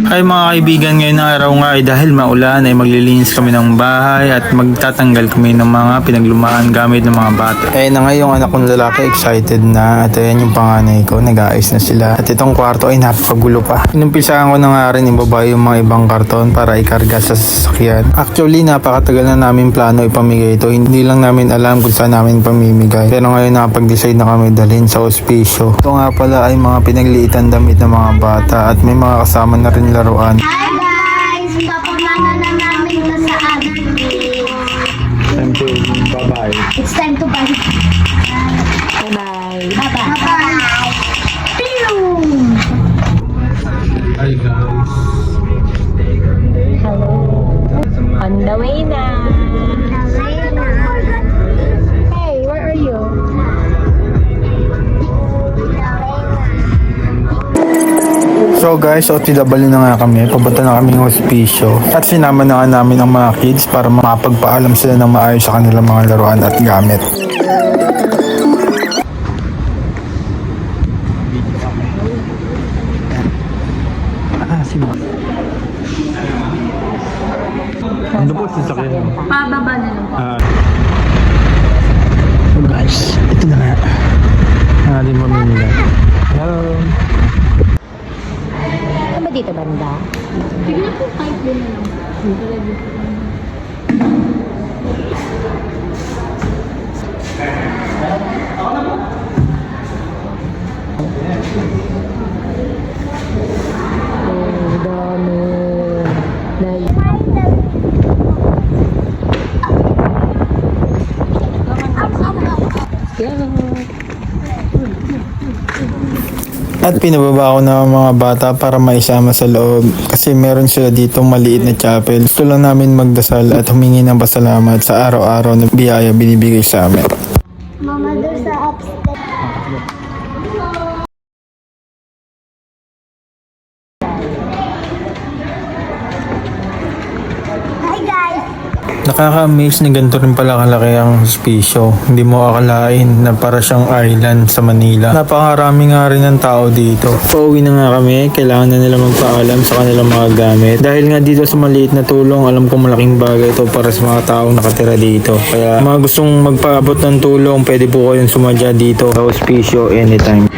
Ay mga kaibigan, ngayon na araw nga ay dahil maulan ay maglilinis kami ng bahay at magtatanggal kami ng mga pinaglumaan gamit ng mga bata. Eh na nga yung anak kong lalaki excited na at ayan yung panganay ko, nag-aayos na sila. At itong kwarto ay napakagulo pa. Inumpisahan ko na nga rin ibaba yung mga ibang karton para ikarga sa sasakyan. Actually napakatagal na namin plano ipamigay ito, hindi lang namin alam kung saan namin pamimigay. Pero ngayon nakapag-decide na kami dalhin sa ospiso. Ito nga pala ay mga pinagliitan damit ng mga bata at may mga kasama na rin laruan. Hi guys! Papamana na namin na sa amin. Time to bye-bye. It's time to buy. Bye-bye. Bye-bye. Bye-bye. Pew! Hi guys. Hello. On the way na. Hey, where are you? So guys, OTW na nga kami. Papunta na kaming hospicio. At sinama na nga namin ang mga kids para mapagpaalam sila ng maayos sa kanilang mga laruan at gamit. Ano po sasakyan? Pababa na lang. So guys, ito na nga. Ang ating mamimili. Hello. Ano ba dito banda? Tignan po kahit din na lang. Oh, dami. At pinababa ko na ang mga bata para maisama sa loob kasi meron sila dito maliit na chapel. Gusto lang namin magdasal at humingi ng pasalamat sa araw-araw na biyaya binibigay sa amin. Mama, there's a upstairs. Hi guys! Nakaka-amaze na ganito rin pala kalaki ang hospicio. Hindi mo akalain na para siyang island sa Manila. Napakarami nga rin ng tao dito. Pauwi na nga kami, kailangan na nila magpaalam sa kanilang mga gamit. Dahil nga dito sa maliit na tulong, alam ko malaking bagay ito para sa mga taong nakatira dito. Kaya mga gustong magpaabot ng tulong, pwede po kayong sumadya dito sa hospicio anytime.